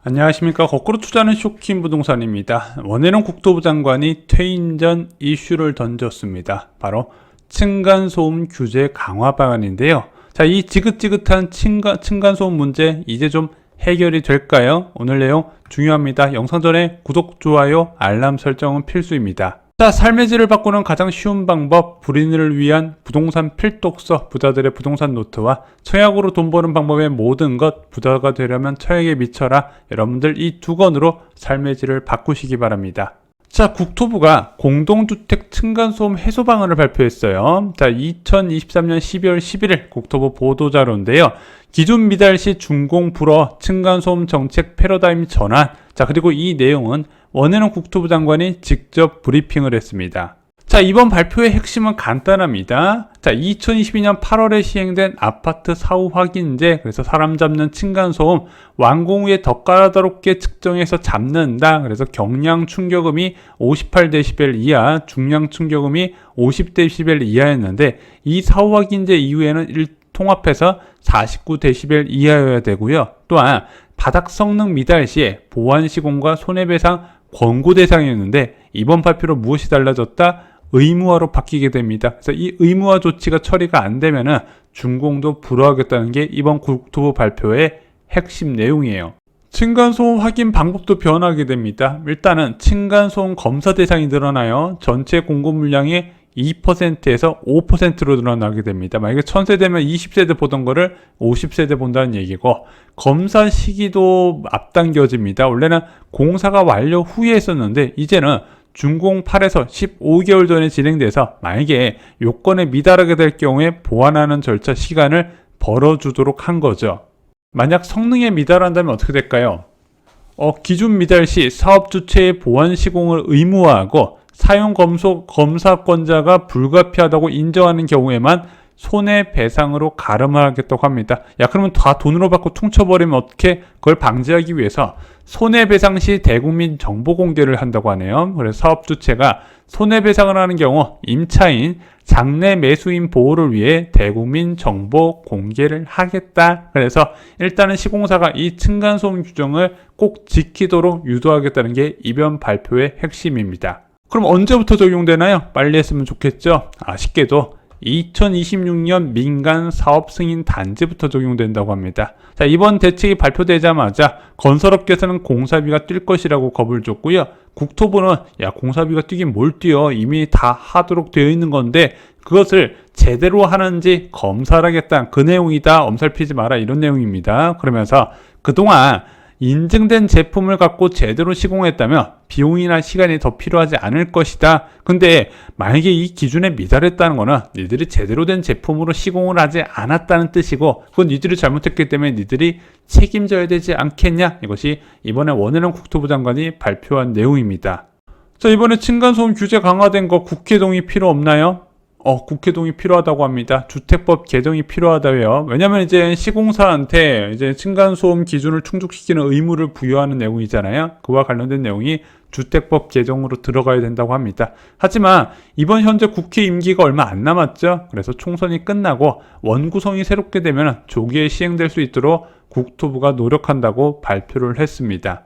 안녕하십니까. 거꾸로 투자는 쇼킹 부동산입니다. 원혜룡 국토부 장관이 퇴임 전 이슈를 던졌습니다. 바로 층간소음 규제 강화 방안인데요. 자, 이 지긋지긋한 층간소음 문제 이제 좀 해결이 될까요? 오늘 내용 중요합니다. 영상 전에 구독, 좋아요, 알람 설정은 필수입니다. 자, 삶의 질을 바꾸는 가장 쉬운 방법, 불인을 위한 부동산 필독서, 부자들의 부동산 노트와 청약으로 돈 버는 방법의 모든 것, 부자가 되려면 청약에 미쳐라. 여러분들 이 두 권으로 삶의 질을 바꾸시기 바랍니다. 자, 국토부가 공동주택 층간소음 해소 방안을 발표했어요. 자, 2023년 12월 11일 국토부 보도자료인데요. 기존 미달 시 준공 불허 층간소음 정책 패러다임 전환. 자, 그리고 이 내용은 원혜룡 국토부 장관이 직접 브리핑을 했습니다. 자, 이번 발표의 핵심은 간단합니다. 자, 2022년 8월에 시행된 아파트 사후 확인제, 그래서 사람 잡는 층간소음 완공 후에 더 까다롭게 측정해서 잡는다. 그래서 경량 충격음이 58dB 이하, 중량 충격음이 50dB 이하였는데 이 사후 확인제 이후에는 통합해서 49dB 이하여야 되고요. 또한 바닥 성능 미달 시에 보완 시공과 손해배상 권고 대상이었는데 이번 발표로 무엇이 달라졌다? 의무화로 바뀌게 됩니다. 그래서 이 의무화 조치가 처리가 안 되면은 준공도 불허하겠다는 게 이번 국토부 발표의 핵심 내용이에요. 층간소음 확인 방법도 변하게 됩니다. 일단은 층간소음 검사 대상이 늘어나요. 전체 공고 물량의 2%에서 5%로 늘어나게 됩니다. 만약에 1000세대면 20세대 보던 거를 50세대 본다는 얘기고, 검사 시기도 앞당겨집니다. 원래는 공사가 완료 후에 했었는데 이제는 준공 8에서 15개월 전에 진행돼서 만약에 요건에 미달하게 될 경우에 보완하는 절차 시간을 벌어주도록 한 거죠. 만약 성능에 미달한다면 어떻게 될까요? 기준 미달 시 사업 주체의 보완 시공을 의무화하고 사용 검사권자가 불가피하다고 인정하는 경우에만 손해배상으로 가름하겠다고 합니다. 야, 그러면 다 돈으로 받고 퉁쳐버리면 어떻게? 그걸 방지하기 위해서 손해배상 시 대국민 정보 공개를 한다고 하네요. 그래서 사업주체가 손해배상을 하는 경우 임차인, 장내 매수인 보호를 위해 대국민 정보 공개를 하겠다. 그래서 일단은 시공사가 이 층간소음 규정을 꼭 지키도록 유도하겠다는 게 이번 발표의 핵심입니다. 그럼 언제부터 적용되나요? 빨리 했으면 좋겠죠? 아쉽게도 2026년 민간 사업 승인 단지부터 적용된다고 합니다. 자, 이번 대책이 발표되자마자 건설업계에서는 공사비가 뛸 것이라고 겁을 줬고요. 국토부는 야, 공사비가 뛰긴 뭘 뛰어, 이미 다 하도록 되어 있는 건데 그것을 제대로 하는지 검사를 하겠다, 그 내용이다, 엄살피지 마라, 이런 내용입니다. 그러면서 그동안 인증된 제품을 갖고 제대로 시공했다면 비용이나 시간이 더 필요하지 않을 것이다. 근데 만약에 이 기준에 미달했다는 거는 니들이 제대로 된 제품으로 시공을 하지 않았다는 뜻이고, 그건 니들이 잘못했기 때문에 니들이 책임져야 되지 않겠냐. 이것이 이번에 원혜룡 국토부 장관이 발표한 내용입니다. 자, 이번에 층간소음 규제 강화된 거 국회 동의 필요 없나요? 국회 동의 필요하다고 합니다. 주택법 개정이 필요하다고요. 왜냐면 이제 시공사한테 이제 층간소음 기준을 충족시키는 의무를 부여하는 내용이잖아요. 그와 관련된 내용이 주택법 개정으로 들어가야 된다고 합니다. 하지만 이번 현재 국회 임기가 얼마 안 남았죠. 그래서 총선이 끝나고 원구성이 새롭게 되면 조기에 시행될 수 있도록 국토부가 노력한다고 발표를 했습니다.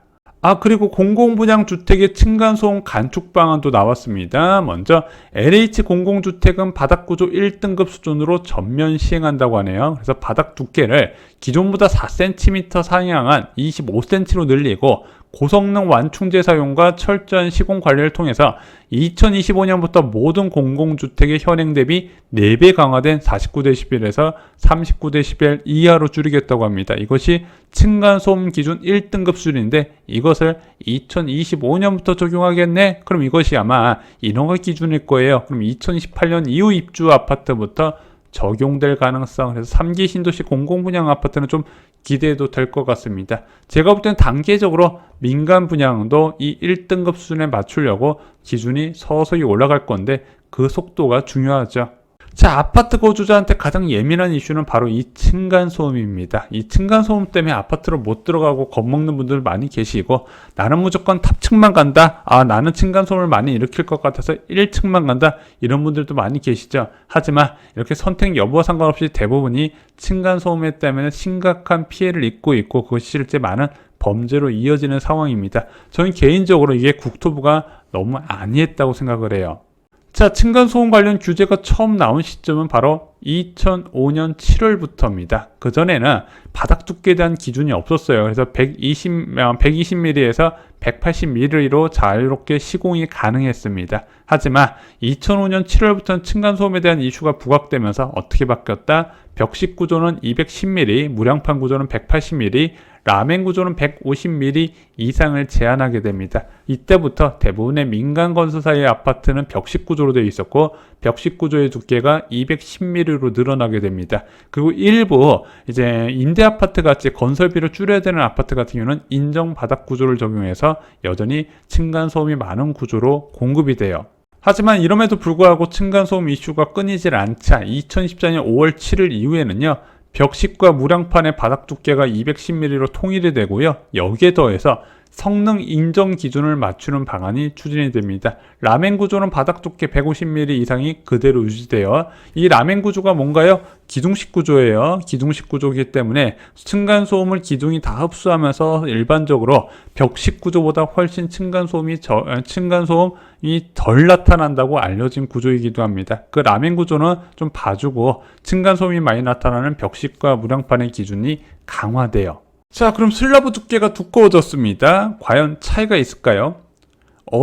그리고 공공분양주택의 층간소음 간축 방안도 나왔습니다. 먼저 LH 공공주택은 바닥구조 1등급 수준으로 전면 시행한다고 하네요. 그래서 바닥 두께를 기존보다 4cm 상향한 25cm로 늘리고 고성능 완충제 사용과 철저한 시공 관리를 통해서 2025년부터 모든 공공주택의 현행 대비 4배 강화된 49dB에서 39dB 이하로 줄이겠다고 합니다. 이것이 층간소음 기준 1등급 수준인데 이것을 2025년부터 적용하겠네? 그럼 이것이 아마 인허가 기준일 거예요. 그럼 2028년 이후 입주 아파트부터 적용될 가능성, 그래서 3기 신도시 공공분양 아파트는 좀 기대해도 될 것 같습니다. 제가 볼 때는 단계적으로 민간 분양도 이 1등급 수준에 맞추려고 기준이 서서히 올라갈 건데 그 속도가 중요하죠. 자, 아파트 거주자한테 가장 예민한 이슈는 바로 이 층간소음입니다. 이 층간소음 때문에 아파트로 못 들어가고 겁먹는 분들 많이 계시고, 나는 무조건 탑층만 간다. 아, 나는 층간소음을 많이 일으킬 것 같아서 1층만 간다. 이런 분들도 많이 계시죠. 하지만 이렇게 선택 여부와 상관없이 대부분이 층간소음 때문에 심각한 피해를 입고 있고, 그것이 실제 많은 범죄로 이어지는 상황입니다. 저는 개인적으로 이게 국토부가 너무 안이했다고 생각을 해요. 자, 층간소음 관련 규제가 처음 나온 시점은 바로 2005년 7월부터입니다. 그전에는 바닥 두께에 대한 기준이 없었어요. 그래서 120mm에서 180mm로 자유롭게 시공이 가능했습니다. 하지만 2005년 7월부터는 층간소음에 대한 이슈가 부각되면서 어떻게 바뀌었다? 벽식 구조는 210mm, 무량판 구조는 180mm, 라멘 구조는 150mm 이상을 제한하게 됩니다. 이때부터 대부분의 민간 건설사의 아파트는 벽식 구조로 되어 있었고, 벽식 구조의 두께가 210mm로 늘어나게 됩니다. 그리고 일부 이제 임대 아파트 같이 건설비를 줄여야 되는 아파트 같은 경우는 인정 바닥 구조를 적용해서 여전히 층간소음이 많은 구조로 공급이 돼요. 하지만 이럼에도 불구하고 층간소음 이슈가 끊이질 않자 2014년 5월 7일 이후에는요, 벽식과 무량판의 바닥 두께가 210mm로 통일이 되고요. 여기에 더해서 성능 인정 기준을 맞추는 방안이 추진이 됩니다. 라멘 구조는 바닥 두께 150mm 이상이 그대로 유지되어, 이 라멘 구조가 뭔가요? 기둥식 구조예요. 기둥식 구조이기 때문에 층간소음을 기둥이 다 흡수하면서 일반적으로 벽식 구조보다 훨씬 층간소음이 덜 나타난다고 알려진 구조이기도 합니다. 그 라멘 구조는 좀 봐주고, 층간소음이 많이 나타나는 벽식과 무량판의 기준이 강화돼요. 자, 그럼 슬라브 두께가 두꺼워졌습니다. 과연 차이가 있을까요?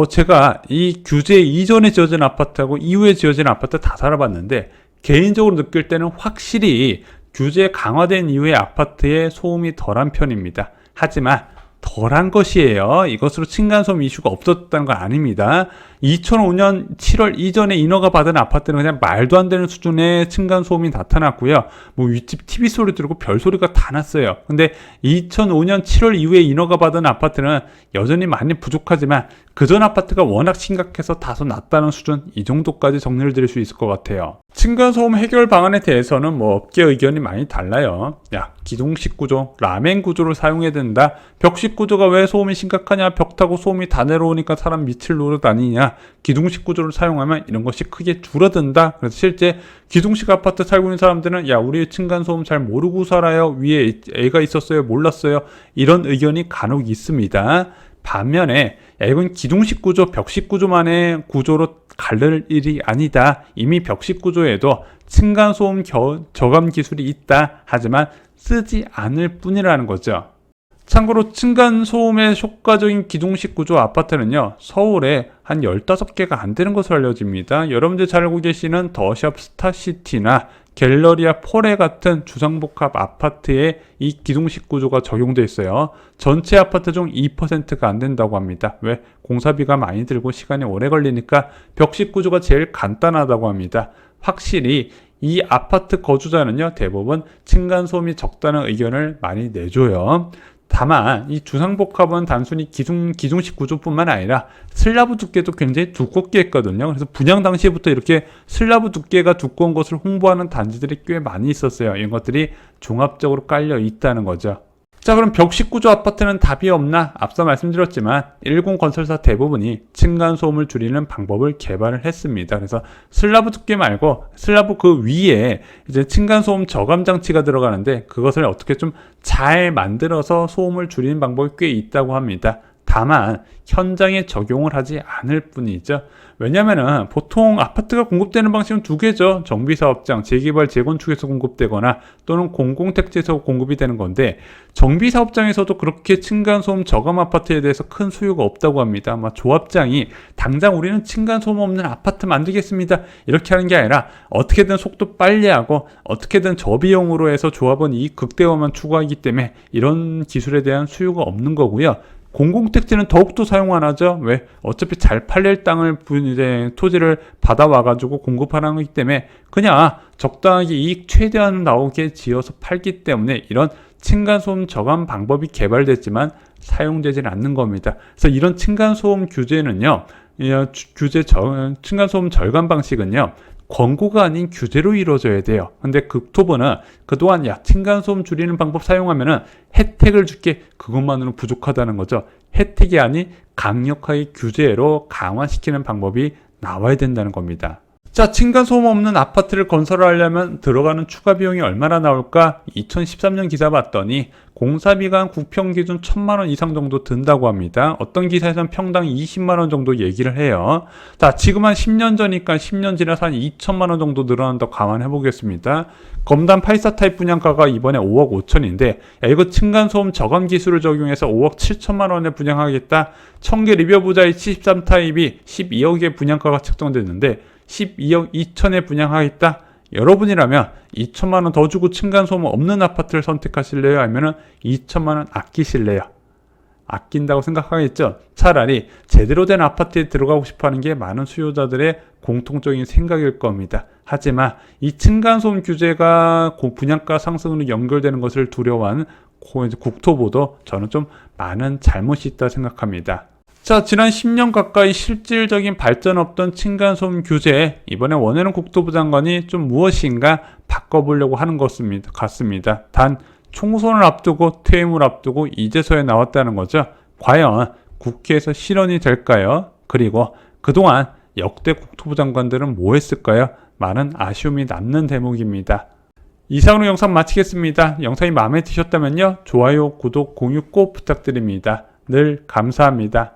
제가 이 규제 이전에 지어진 아파트하고 이후에 지어진 아파트 다 살아봤는데, 개인적으로 느낄 때는 확실히 규제 강화된 이후의 아파트의 소음이 덜한 편입니다. 하지만 덜한 것이에요. 이것으로 층간소음 이슈가 없었다는 건 아닙니다. 2005년 7월 이전에 인허가 받은 아파트는 그냥 말도 안 되는 수준의 층간소음이 나타났고요. 뭐 윗집 TV 소리 들고 별 소리가 다 났어요. 근데 2005년 7월 이후에 인허가 받은 아파트는 여전히 많이 부족하지만 그전 아파트가 워낙 심각해서 다소 낮다는 수준, 이 정도까지 정리를 드릴 수 있을 것 같아요. 층간소음 해결 방안에 대해서는 뭐 업계 의견이 많이 달라요. 야, 기둥식 구조, 라멘 구조를 사용해야 된다. 벽식 구조가 왜 소음이 심각하냐? 벽 타고 소음이 다 내려오니까 사람 미칠 노릇 아니냐? 기둥식 구조를 사용하면 이런 것이 크게 줄어든다. 그래서 실제 기둥식 아파트 살고 있는 사람들은 야, 우리 층간소음 잘 모르고 살아요. 위에 애가 있었어요. 몰랐어요. 이런 의견이 간혹 있습니다. 반면에 야, 이건 기둥식 구조, 벽식 구조만의 구조로 갈릴 일이 아니다. 이미 벽식 구조에도 층간소음 저감 기술이 있다. 하지만 쓰지 않을 뿐이라는 거죠. 참고로 층간소음의 효과적인 기둥식 구조 아파트는요, 서울에 한 15개가 안 되는 것으로 알려집니다. 여러분들 잘 알고 계시는 더샵 스타시티나 갤러리아 폴레 같은 주상복합 아파트에 이 기둥식 구조가 적용되어 있어요. 전체 아파트 중 2%가 안 된다고 합니다. 왜? 공사비가 많이 들고 시간이 오래 걸리니까 벽식 구조가 제일 간단하다고 합니다. 확실히 이 아파트 거주자는요, 대부분 층간소음이 적다는 의견을 많이 내줘요. 다만 이 주상복합은 단순히 기둥식 구조뿐만 아니라 슬라브 두께도 굉장히 두껍게 했거든요. 그래서 분양 당시부터 이렇게 슬라브 두께가 두꺼운 것을 홍보하는 단지들이 꽤 많이 있었어요. 이런 것들이 종합적으로 깔려 있다는 거죠. 자, 그럼 벽식 구조 아파트는 답이 없나? 앞서 말씀드렸지만 일군 건설사 대부분이 층간소음을 줄이는 방법을 개발을 했습니다. 그래서 슬라브 두께 말고 슬라브 그 위에 이제 층간소음 저감 장치가 들어가는데, 그것을 어떻게 좀 잘 만들어서 소음을 줄이는 방법이 꽤 있다고 합니다. 다만 현장에 적용을 하지 않을 뿐이죠. 왜냐면은 보통 아파트가 공급되는 방식은 두 개죠. 정비사업장, 재개발, 재건축에서 공급되거나 또는 공공택지에서 공급이 되는 건데, 정비사업장에서도 그렇게 층간소음 저감 아파트에 대해서 큰 수요가 없다고 합니다. 아마 조합장이 당장 우리는 층간소음 없는 아파트 만들겠습니다, 이렇게 하는 게 아니라 어떻게든 속도 빨리 하고 어떻게든 저비용으로 해서 조합은 이익 극대화만 추구하기 때문에 이런 기술에 대한 수요가 없는 거고요. 공공택지는 더욱더 사용 안 하죠. 왜? 어차피 잘 팔릴 땅을 이제 토지를 받아와가지고 공급하는 거기 때문에 그냥 적당하게 이익 최대한 나오게 지어서 팔기 때문에 이런 층간소음 저감 방법이 개발됐지만 사용되지는 않는 겁니다. 그래서 이런 층간소음 규제는요, 층간소음 절감 방식은요, 권고가 아닌 규제로 이루어져야 돼요. 근데 국토부는 그동안 야, 층간소음 줄이는 방법 사용하면은 혜택을 줄게, 그것만으로는 부족하다는 거죠. 혜택이 아닌 강력하게 규제로 강화시키는 방법이 나와야 된다는 겁니다. 자, 층간소음 없는 아파트를 건설하려면 들어가는 추가 비용이 얼마나 나올까? 2013년 기사 봤더니 공사비가 한 국평기준 1,000만 원 이상 정도 든다고 합니다. 어떤 기사에서는 평당 20만 원 정도 얘기를 해요. 자, 지금 한 10년 전이니까 10년 지나서 한 2천만 원 정도 늘어난다고 감안해 보겠습니다. 검단 84 타입 분양가가 이번에 5억 5천인데, 야, 이거 층간소음 저감 기술을 적용해서 5억 7천만 원에 분양하겠다. 청계 리벼부자의 73 타입이 12억의 분양가가 책정됐는데 12억 2천에 분양하겠다. 여러분이라면 2천만 원 더 주고 층간소음 없는 아파트를 선택하실래요? 아니면 2천만 원 아끼실래요? 아낀다고 생각하겠죠? 차라리 제대로 된 아파트에 들어가고 싶어하는 게 많은 수요자들의 공통적인 생각일 겁니다. 하지만 이 층간소음 규제가 분양가 상승으로 연결되는 것을 두려워하는 국토부도 저는 좀 많은 잘못이 있다 생각합니다. 자, 지난 10년 가까이 실질적인 발전 없던 층간소음 규제, 이번에 원해는 국토부 장관이 좀 무엇인가 바꿔보려고 하는 것 같습니다. 단 총선을 앞두고 퇴임을 앞두고 이제서야 나왔다는 거죠. 과연 국회에서 실현이 될까요? 그리고 그동안 역대 국토부 장관들은 뭐 했을까요? 많은 아쉬움이 남는 대목입니다. 이상으로 영상 마치겠습니다. 영상이 마음에 드셨다면요, 좋아요, 구독, 공유 꼭 부탁드립니다. 늘 감사합니다.